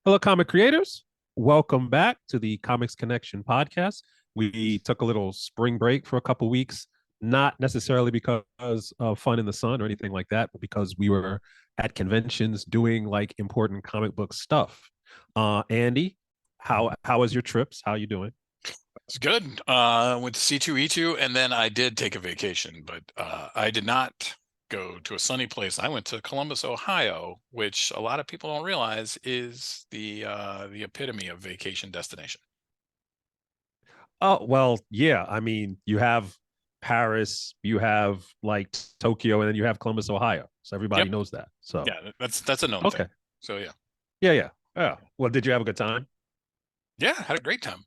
Hello, comic creators. Welcome back to the Comics Connection podcast. We took a little spring break for a couple weeks, not necessarily because of fun in the sun or anything like that, but because we were at conventions doing like important comic book stuff. Andy, how was your trips? How you doing? It's good. Went to C2E2, and then I did take a vacation, but I did not go to a sunny place. I went to Columbus, Ohio, which a lot of people don't realize is the epitome of vacation destination. Oh, well, yeah. I mean, you have Paris, you have like Tokyo, and then you have Columbus, Ohio. So everybody Yep. knows that. So, Yeah, that's a known thing. okay. So yeah. Yeah, yeah. Yeah. Well, did you have a good time? Yeah, had a great time.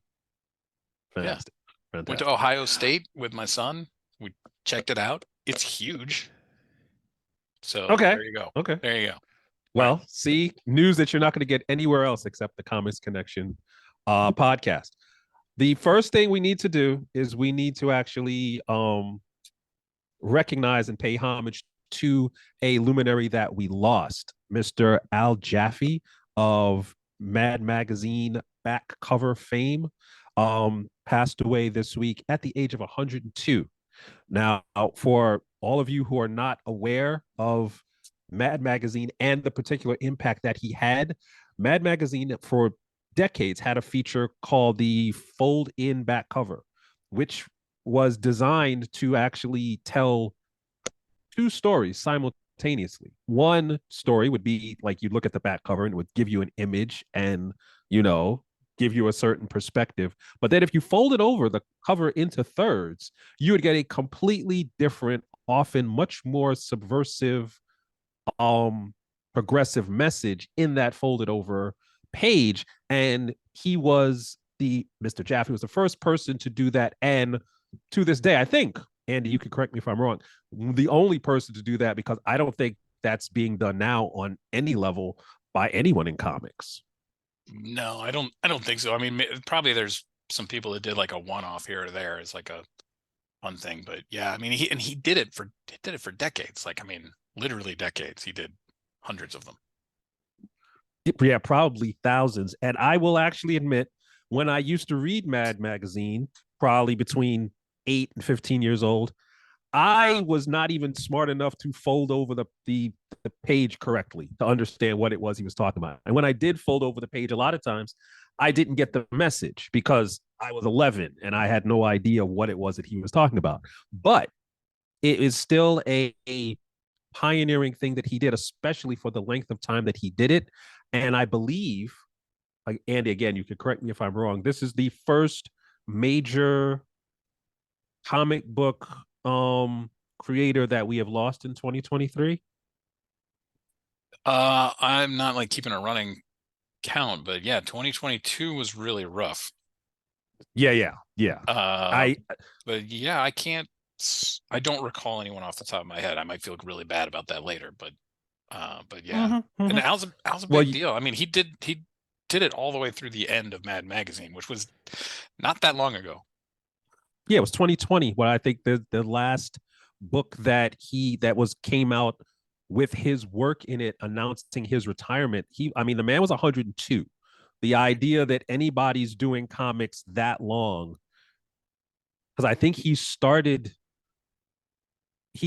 Yeah. Fantastic. Went to Fantastic. Ohio State with my son. We checked it out. It's huge. So Okay. there you go. Okay. There you go. All right. Well, see, news that you're not going to get anywhere else except the Comics Connection podcast. The first thing we need to do is we need to actually recognize and pay homage to a luminary that we lost, Mr. Al Jaffee of Mad Magazine back cover fame. Passed away this week at the age of 102. Now, for all of you who are not aware of Mad Magazine and the particular impact that he had, Mad Magazine for decades had a feature called the fold in back cover, which was designed to actually tell two stories simultaneously. One story would be like you'd look at the back cover and it would give you an image and, you know, give you a certain perspective. But then if you folded over the cover into thirds, you would get a completely different, often much more subversive, um, progressive message in that folded over page. And he was the Mr. Jaffee was the first person to do that. And to this day, I think, Andy, you can correct me if I'm wrong, the only person to do that because I don't think that's being done now on any level by anyone in comics. No, I don't think so. I mean, probably there's some people that did like a one-off here or there as like a one thing, but yeah, I mean, he did it for decades. Like, I mean, literally decades. He did hundreds of them. Yeah, probably thousands. And I will actually admit, when I used to read Mad Magazine, probably between 8 and 15 years old, I was not even smart enough to fold over the page correctly to understand what it was he was talking about. And when I did fold over the page, a lot of times I didn't get the message because I was 11 and I had no idea what it was that he was talking about. But it is still a pioneering thing that he did, especially for the length of time that he did it. And I believe, like Andy, again, you can correct me if I'm wrong. This is the first major comic book creator that we have lost in 2023. I'm not like keeping a running count, but yeah, 2022 was really rough. Yeah, yeah, yeah. Uh, I but yeah, I don't recall anyone off the top of my head. I might feel really bad about that later, but yeah. mhm, And mhm. Al's a Well, big deal. I mean, he did it all the way through the end of Mad Magazine, which was not that long ago. yeah, it was 2020 when I think the last book that was came out with his work in it announcing his retirement. I mean, the man was 102. The idea that anybody's doing comics that long, because I think he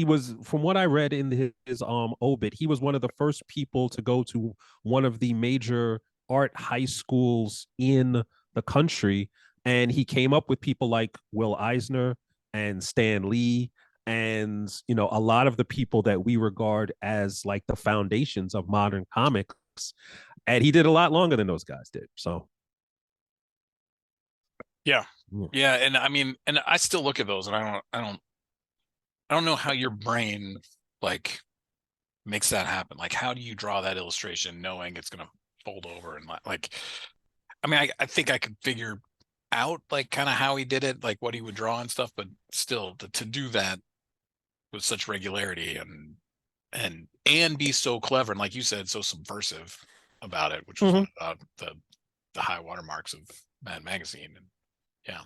was, from what I read in his obit, he was one of the first people to go to one of the major art high schools in the country, and he came up with people like Will Eisner and Stan Lee, and a lot of the people that we regard as like the foundations of modern comics, and he did a lot longer than those guys did. So Yeah. yeah. Yeah, and I mean, and I still look at those and I don't know how your brain like makes that happen. Like, how do you draw that illustration knowing it's gonna fold over and like I mean, I think I could figure out like kind of how he did it, like what he would draw and stuff, but still to do that with such regularity and be so clever and like you said, so subversive about it, which was one Mm-hmm. of the high watermarks of Mad Magazine. And yeah,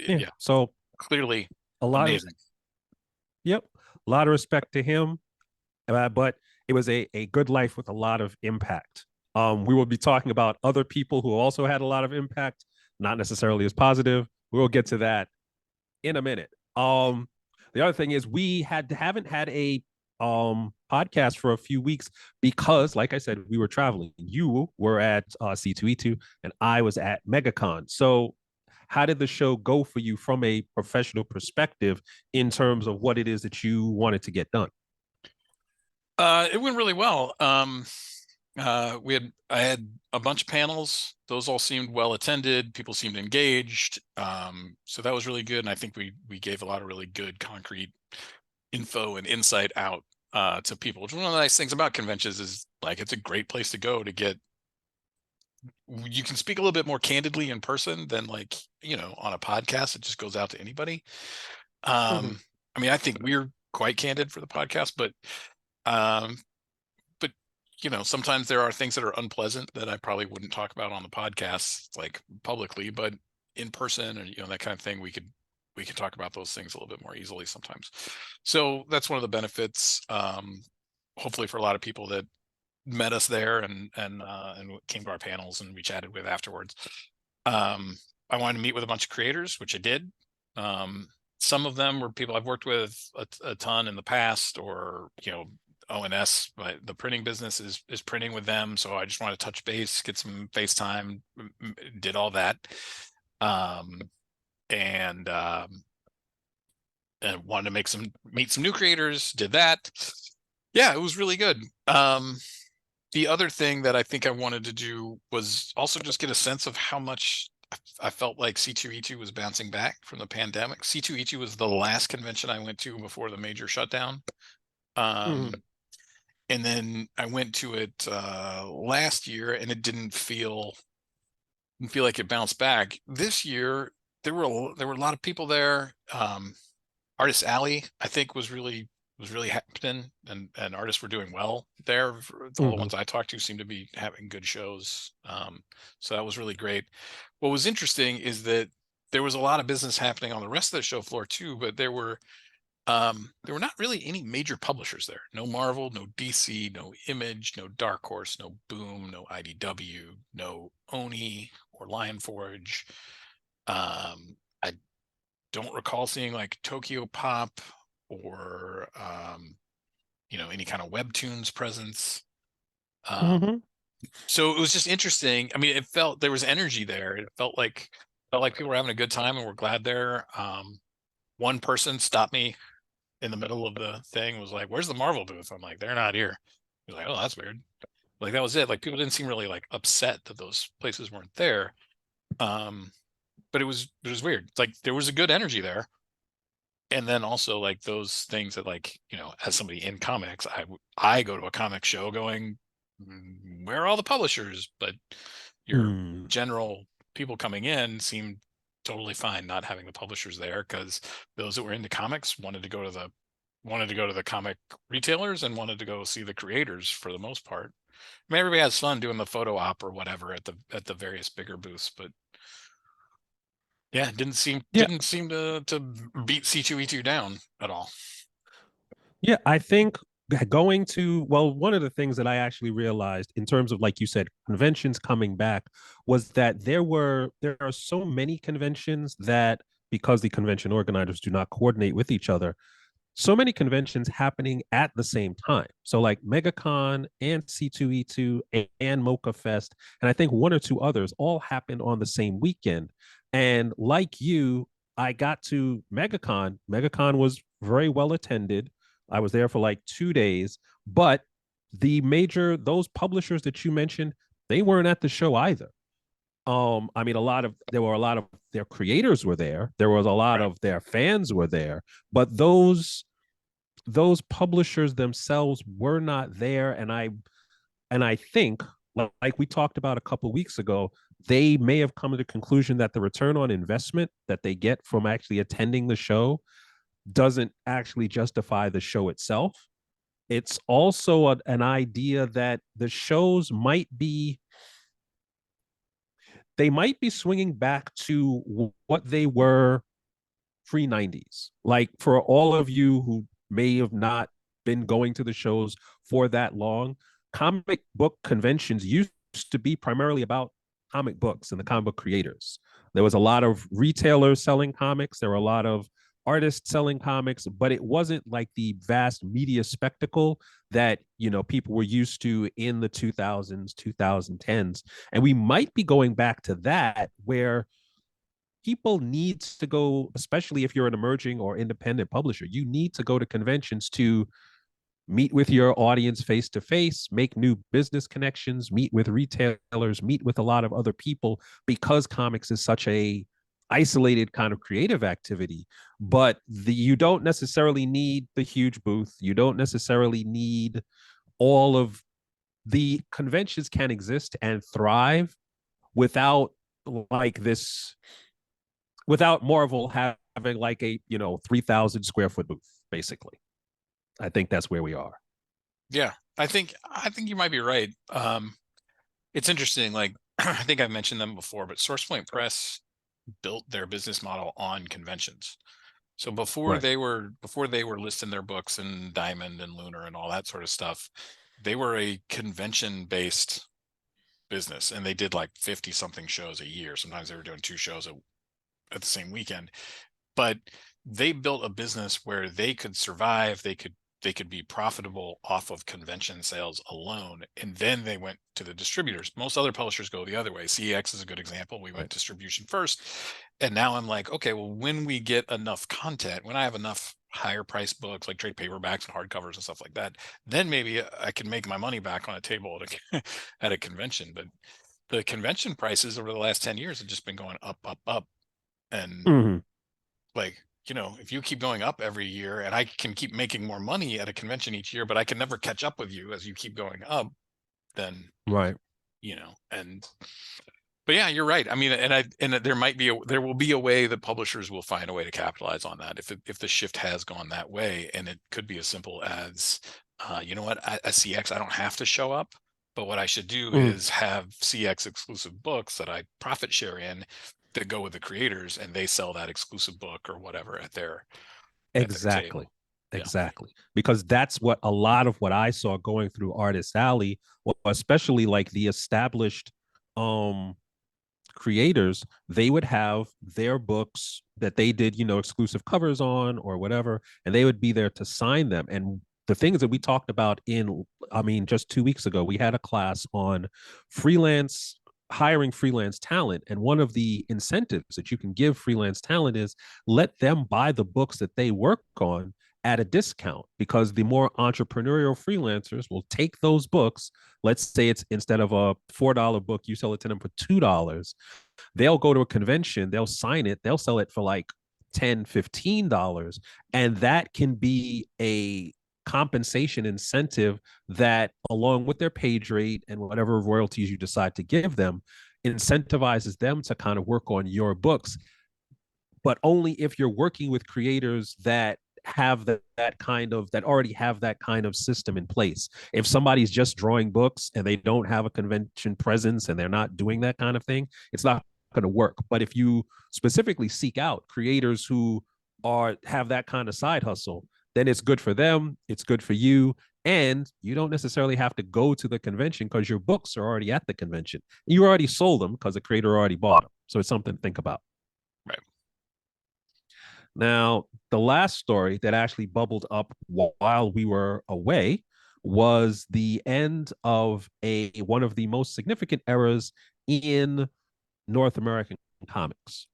Yeah. yeah, So clearly a lot of amazing. yep, a lot of respect to him. But it was a good life with a lot of impact. We will be talking about other people who also had a lot of impact, not necessarily as positive. We will get to that in a minute. The other thing is we haven't had a podcast for a few weeks because, like I said, we were traveling. You were at C2E2 and I was at MegaCon. So how did the show go for you from a professional perspective in terms of what it is that you wanted to get done? It went really well. I had a bunch of panels. Those all seemed well attended. People seemed engaged. So that was really good. And I think we gave a lot of really good concrete info and insight out to people, which one of the nice things about conventions is like it's a great place to go to get, you can speak a little bit more candidly in person than like, on a podcast. It just goes out to anybody. Mm-hmm. I mean, I think we're quite candid for the podcast, um, but sometimes there are things that are unpleasant that I probably wouldn't talk about on the podcast, like publicly, but in person and that kind of thing, we can talk about those things a little bit more easily sometimes. So that's one of the benefits. Hopefully for a lot of people that met us there and came to our panels and we chatted with afterwards. I wanted to meet with a bunch of creators, which I did. Some of them were people I've worked with a ton in the past, or ONS, but the printing business is printing with them. So I just want to touch base, get some FaceTime, did all that. And wanted to meet some new creators, did that. Yeah, it was really good. The other thing that I think I wanted to do was also just get a sense of how much I felt like C2E2 was bouncing back from the pandemic. C2E2 was the last convention I went to before the major shutdown. Mm-hmm. And then I went to it last year and it didn't feel like it bounced back. This year there were a lot of people there. Artist Alley, I think, was really happening, and artists were doing well there. All the Mm-hmm. ones I talked to seemed to be having good shows. So that was really great. What was interesting is that there was a lot of business happening on the rest of the show floor too, but there were not really any major publishers there. No Marvel, no DC, no Image, no Dark Horse, no Boom, no IDW, no Oni or Lion Forge. I don't recall seeing like Tokyo Pop or any kind of webtoons presence. Mm-hmm. So it was just interesting. I mean, it felt there was energy there. It felt like people were having a good time and we're glad there. One person stopped me in the middle of the thing, was like, "Where's the Marvel booth?" I'm like, "They're not here." He's like, "Oh, that's weird." Like that was it. Like people didn't seem really like upset that those places weren't there. Um, but it was weird. It's like there was a good energy there. And then also like those things that, like, as somebody in comics, I go to a comic show going, where are all the publishers? But your Mm-hmm. general people coming in seemed totally fine not having the publishers there, because those that were into comics wanted to go to the comic retailers and wanted to go see the creators for the most part. I mean, everybody has fun doing the photo op or whatever at the various bigger booths, but yeah, it didn't seem Yeah. didn't seem to beat C2E2 down at all. Yeah, I think going to, well, one of the things that I actually realized in terms of, like you said, conventions coming back was that there are so many conventions that, because the convention organizers do not coordinate with each other, so many conventions happening at the same time. So like MegaCon and C2E2 and Mocha Fest, and I think one or two others all happened on the same weekend. And like you, I got to MegaCon. MegaCon was very well attended. I was there for like 2 days, but those publishers that you mentioned, they weren't at the show either. I mean, there were a lot of their creators were there. There was a lot Right. of their fans were there, but those publishers themselves were not there. And I think, like we talked about a couple of weeks ago, they may have come to the conclusion that the return on investment that they get from actually attending the show doesn't actually justify the show itself. It's also an idea that the shows might be swinging back to what they were pre 90s. Like for all of you who may have not been going to the shows for that long, comic book conventions used to be primarily about comic books and the comic book creators. There was a lot of retailers selling comics. There were a lot of artists selling comics, but it wasn't like the vast media spectacle that, people were used to in the 2000s, 2010s. And we might be going back to that, where people need to go, especially if you're an emerging or independent publisher, you need to go to conventions to meet with your audience face to face, make new business connections, meet with retailers, meet with a lot of other people, because comics is such a isolated kind of creative activity. But you don't necessarily need the huge booth. You don't necessarily need all of the conventions. Can exist and thrive without like this, without Marvel having like a 3,000 square foot booth, basically. I think that's where we are. Yeah, I think you might be right. It's interesting. Like I think I've mentioned them before, but SourcePoint Press built their business model on conventions. So Right. before they were listing their books in Diamond and Lunar and all that sort of stuff, they were a convention based business, and they did like 50 something shows a year. Sometimes they were doing two shows at the same weekend, but they built a business where they could survive. They could be profitable off of convention sales alone, and then they went to the distributors. Most other publishers go the other way. CEX is a good example. We went Right. distribution first, and now I'm like, okay, well, when we get enough content, when I have enough higher price books like trade paperbacks and hardcovers and stuff like that, then maybe I can make my money back on a table at a, at a convention. But the convention prices over the last 10 years have just been going up, up, up. And Mm-hmm. like, if you keep going up every year and I can keep making more money at a convention each year, but I can never catch up with you as you keep going up, then, Right. and but yeah, you're right. I mean, and there will be a way that publishers will find a way to capitalize on that if the shift has gone that way. And it could be as simple as, you know what, at CX, I don't have to show up, but what I should do Mm-hmm. is have CX exclusive books that I profit share in that go with the creators, and they sell that exclusive book or whatever at their Exactly. table. Yeah. Exactly. Because that's what a lot of what I saw going through Artist Alley, well, especially like the established um creators, they would have their books that they did, exclusive covers on or whatever, and they would be there to sign them. And the things that we talked about I mean, just 2 weeks ago, we had a class on freelance hiring freelance talent. And one of the incentives that you can give freelance talent is let them buy the books that they work on at a discount, because the more entrepreneurial freelancers will take those books. Let's say it's, instead of a $4 book, you sell it to them for $2. They'll go to a convention, they'll sign it, they'll sell it for like $10, $15. And that can be a compensation incentive that, along with their page rate and whatever royalties you decide to give them, incentivizes them to kind of work on your books. But only if you're working with creators that have that kind of, that already have that kind of system in place. If somebody's just drawing books and they don't have a convention presence and they're not doing that kind of thing, it's not going to work. But if you specifically seek out creators who have that kind of side hustle, then it's good for them, it's good for you, and you don't necessarily have to go to the convention because your books are already at the convention. You already sold them because the creator already bought them. So it's something to think about. Right. Now, the last story that actually bubbled up while we were away was the end of one of the most significant eras in North American comics.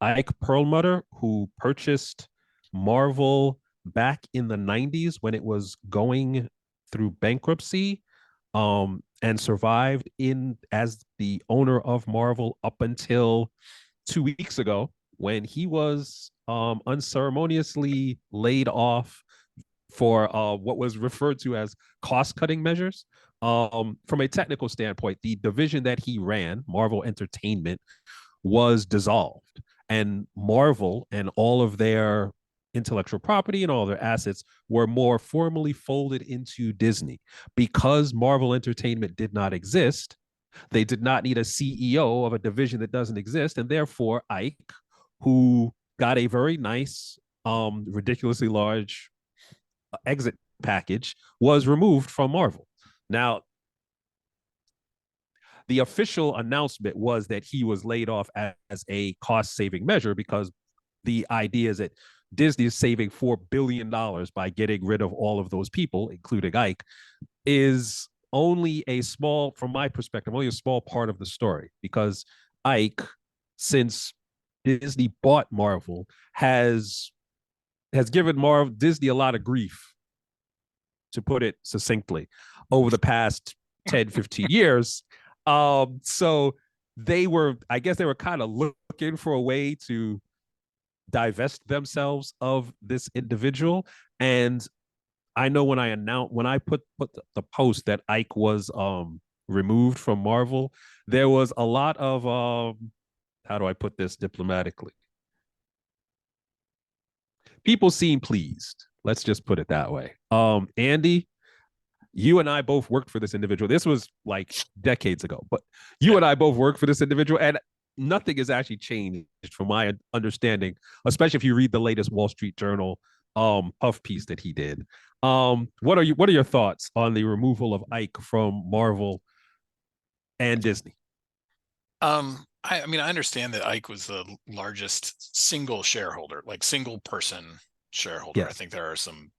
Ike Perlmutter, who purchased Marvel back in the 90s when it was going through bankruptcy, and survived in as the owner of Marvel up until 2 weeks ago, when he was unceremoniously laid off for what was referred to as cost cutting measures. From a technical standpoint, the division that he ran, Marvel Entertainment, was dissolved, and Marvel and all of their intellectual property and all their assets were more formally folded into Disney. Because Marvel Entertainment did not exist, they did not need a CEO of a division that doesn't exist, and therefore Ike, who got a very nice, ridiculously large exit package was removed from Marvel. Now, the official announcement was that he was laid off as a cost saving measure because the idea is that Disney is saving $4 billion by getting rid of all of those people, including Ike, is only a small, from my perspective, only a small part of the story because Ike, since Disney bought Marvel, has given Marvel Disney a lot of grief, to put it succinctly, over the past 10, 15 years. So I guess they were kind of looking for a way to divest themselves of this individual. And I know when I put the post that Ike was removed from Marvel, there was a lot of how do I put this diplomatically? People seem pleased. Let's just put it that way. Andy, you and I both worked for this individual. This was like decades ago, but you Yeah. and I both worked for this individual, and nothing has actually changed from my understanding, especially if you read the latest Wall Street Journal puff piece that he did. What are your thoughts on the removal of Ike from Marvel and Disney? I mean, I understand that Ike was the largest single shareholder, like single person shareholder. I Yes. think there are some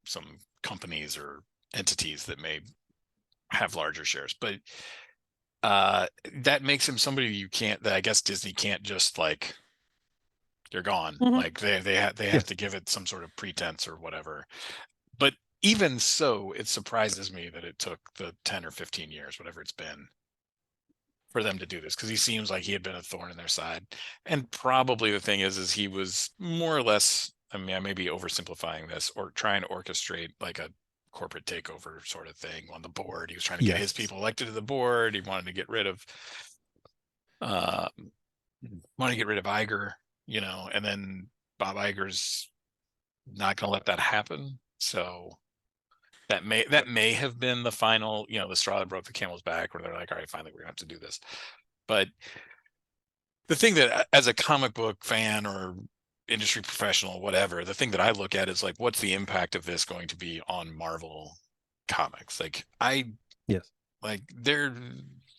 companies or entities that may have larger shares, but that makes him somebody you can't, that I guess Disney can't just like, you're gone. Mm-hmm. Like they have Yes. to give it some sort of pretense or whatever. But even so, it surprises me that it took the 10 or 15 years, whatever it's been, for them to do this, because he seems like he had been a thorn in their side. And probably the thing is he was more or less, I mean, I may be oversimplifying this, or trying to orchestrate like a corporate takeover sort of thing on the board. He was trying to get his Yes. people elected to the board. He uh wanted to get rid of Iger, and then Bob Iger's not going to let that happen. So that may have been the final, the straw that broke the camel's back, where they're like, all right, finally, we're gonna have to do this. But the thing that, as a comic book fan or industry professional, whatever, the thing that I look at is like, what's the impact of this going to be on Marvel comics? Like, Yes. like their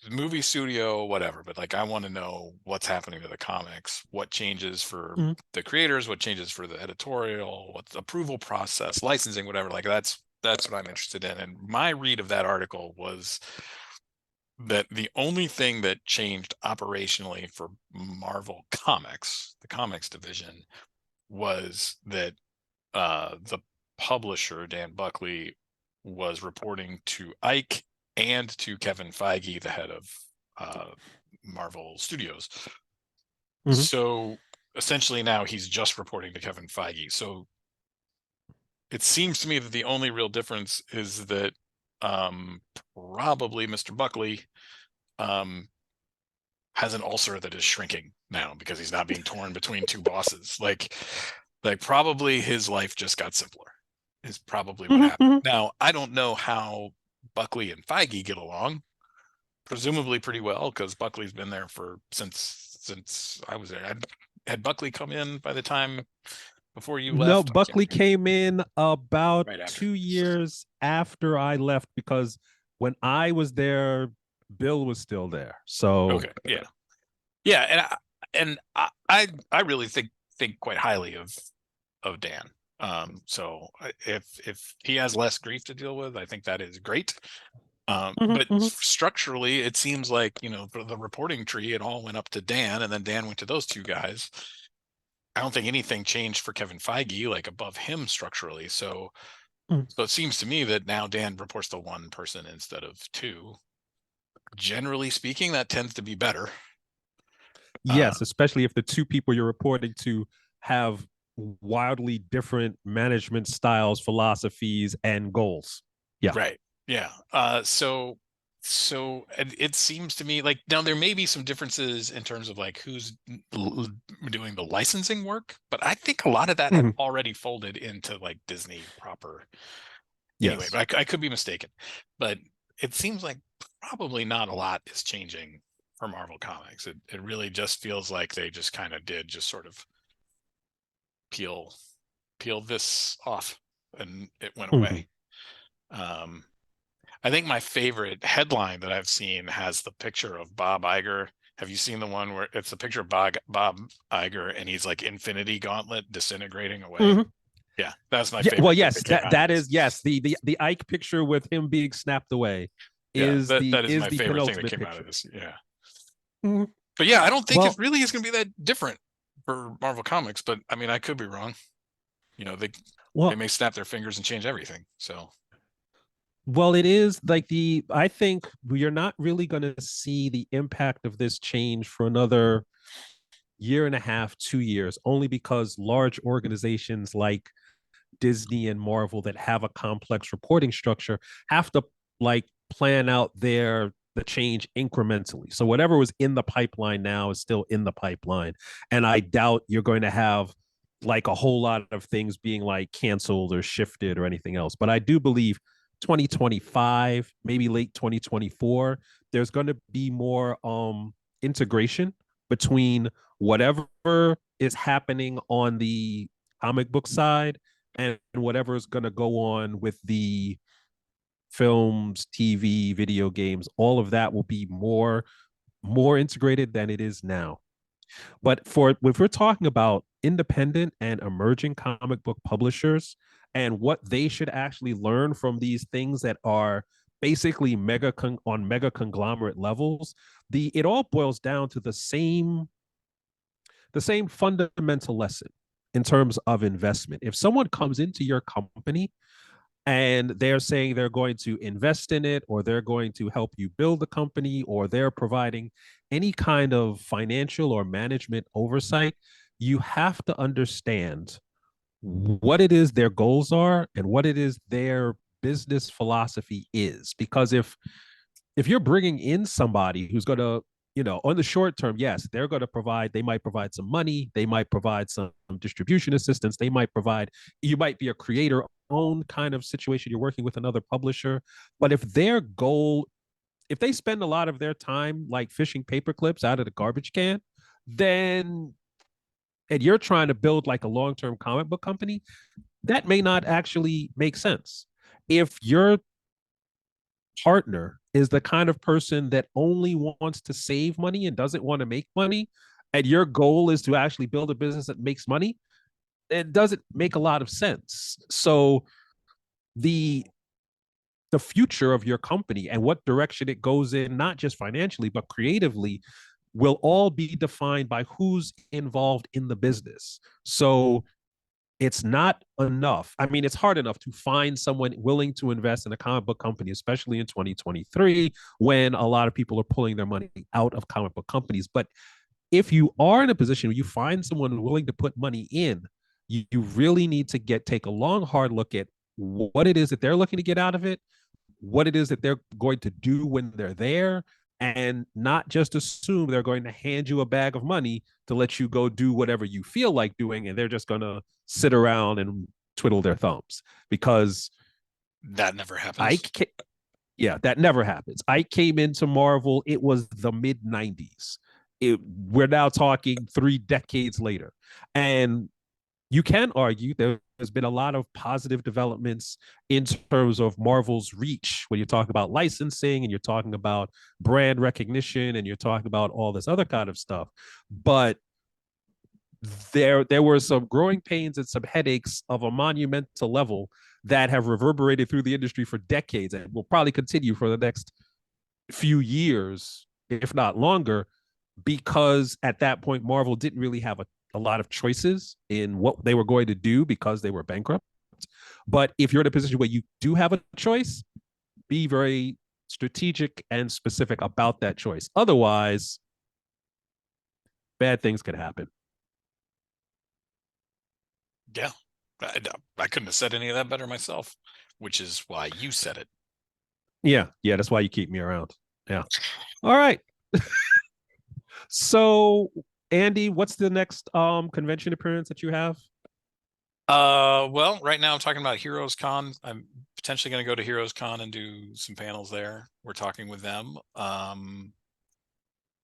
movie studio, whatever, but like, I want to know what's happening to the comics, what changes for Mm-hmm. the creators, what changes for the editorial, what's the approval process, licensing, whatever. Like, that's what I'm interested in. And my read of that article was that the only thing that changed operationally for Marvel Comics, the comics division, was that the publisher, Dan Buckley, was reporting to Ike and to Kevin Feige, the head of Marvel Studios. Mm-hmm. So essentially now he's just reporting to Kevin Feige. So it seems to me that the only real difference is that um, probably Mr. Buckley um, has an ulcer that is shrinking now because he's not being torn between two bosses. Like probably his life just got simpler, is probably what Mm-hmm. happened. Mm-hmm. Now, I don't know how Buckley and Feige get along. Presumably pretty well, because Buckley's been there for since I was there. Had Buckley come in by the time before you No, left? I can't Buckley remember. came in about Right after. 2 years after I left because when I was there, Bill was still there. So, Okay, yeah, yeah, and I really think quite highly of Dan. So if he has less grief to deal with, I think that is great. mhm, But mhm. structurally, it seems like, for the reporting tree, it all went up to Dan, and then Dan went to those two guys. I don't think anything changed for Kevin Feige, like above him structurally. Mm. So it seems to me that now Dan reports to one person instead of two. Generally speaking, that tends to be better. Uh, Yes, especially if the two people you're reporting to have wildly different management styles, philosophies, and goals. Yeah. right. Yeah. So it seems to me like, now there may be some differences in terms of like who's doing the licensing work, but I think a lot of that had Mhm. already folded into like Disney proper. Anyway, Yes. but I could be mistaken. But it seems like probably not a lot is changing for Marvel Comics. It really just feels like they just kind of did just sort of peel this off. and it went Mhm. away. Um, I think my favorite headline that I've seen has the picture of Bob Iger. Have you seen the one where it's a picture of Bob Iger and he's like Infinity Gauntlet disintegrating away? Mhm. Yeah, that's my Yeah, well, favorite thing yes, that came that out of that this. is yes. The Ike picture with him being snapped away Yeah, is that is is my the favorite thing that penultimate came out of picture. this. Yeah. Mhm. But yeah, I don't think it Well, really is going to be that different for Marvel Comics, but I mean, I could be wrong. They well, may snap their fingers and change everything. So well, it is like the. I think we are not really going to see the impact of this change for another year and a half, 2 years, only because large organizations like Disney and Marvel that have a complex reporting structure have to like plan out the change incrementally. So whatever was in the pipeline now is still in the pipeline. And I doubt you're going to have like a whole lot of things being like canceled or shifted or anything else. But I do believe 2025, maybe late 2024, there's going to be more integration between whatever is happening on the comic book side and whatever is going to go on with the films, TV, video games. All of that will be more integrated than it is now. But for if we're talking about independent and emerging comic book publishers and what they should actually learn from these things that are basically on mega conglomerate levels, the it all boils down to the same fundamental lesson in terms of investment. If someone comes into your company and they're saying they're going to invest in it or they're going to help you build the company or they're providing any kind of financial or management oversight, you have to understand what it is their goals are and what it is their business philosophy is. Because if you're bringing in somebody who's going to, on the short term, yes, they might provide some money, they might provide some distribution assistance, you might be a creator own kind of situation, you're working with another publisher. But if they spend a lot of their time like fishing paper clips out of the garbage can, then, and you're trying to build like a long term comic book company, that may not actually make sense. If your partner is the kind of person that only wants to save money and doesn't want to make money, and your goal is to actually build a business that makes money, it doesn't make a lot of sense. So the the future of your company and what direction it goes in, not just financially but creatively, will all be defined by who's involved in the business. So it's not enough. I mean, it's hard enough to find someone willing to invest in a comic book company, especially in 2023, when a lot of people are pulling their money out of comic book companies. But if you are in a position where you find someone willing to put money in, you really need to take a long, hard look at what it is that they're looking to get out of it, what it is that they're going to do when they're there, and not just assume they're going to hand you a bag of money to let you go do whatever you feel like doing and they're just going to sit around and twiddle their thumbs. Because that never I happens. yeah, that never happens. I came into Marvel, it was the mid 90s. We're now talking 3 decades later. And you can argue there's been a lot of positive developments in terms of Marvel's reach when you're talking about licensing and you're talking about brand recognition and you're talking about all this other kind of stuff. But there were some growing pains and some headaches of a monumental level that have reverberated through the industry for decades and will probably continue for the next few years, if not longer, because at that point Marvel didn't really have a lot of choices in what they were going to do because they were bankrupt. But if you're in a position where you do have a choice, be very strategic and specific about that choice. Otherwise, bad things could happen. Yeah, I couldn't have said any of that better myself, which is why you said it. Yeah, yeah, that's why you keep me around. Yeah. All right. So, Andy, what's the next convention appearance that you have? Well, right now I'm talking about Heroes Con. I'm potentially going to go to Heroes Con and do some panels there. We're talking with them. And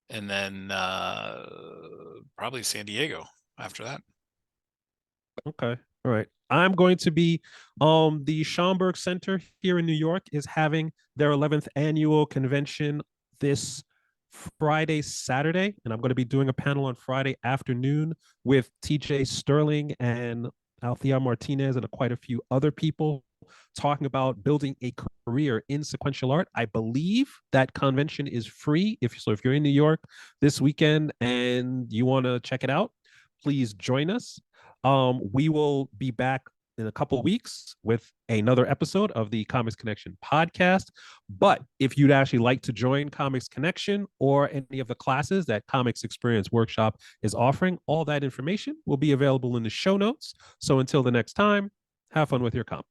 then probably San Diego after that. Okay. All right. I'm going to be the Schomburg Center here in New York is having their 11th annual convention this Friday, Saturday, and I'm going to be doing a panel on Friday afternoon with TJ Sterling and Althea Martinez and quite a few other people talking about building a career in sequential art. I believe that convention is free. If you're in New York this weekend and you want to check it out, please join us. We will be back in a couple of weeks with another episode of the Comics Connection podcast. But if you'd actually like to join Comics Connection or any of the classes that Comics Experience Workshop is offering, all that information will be available in the show notes. So until the next time, have fun with your comics.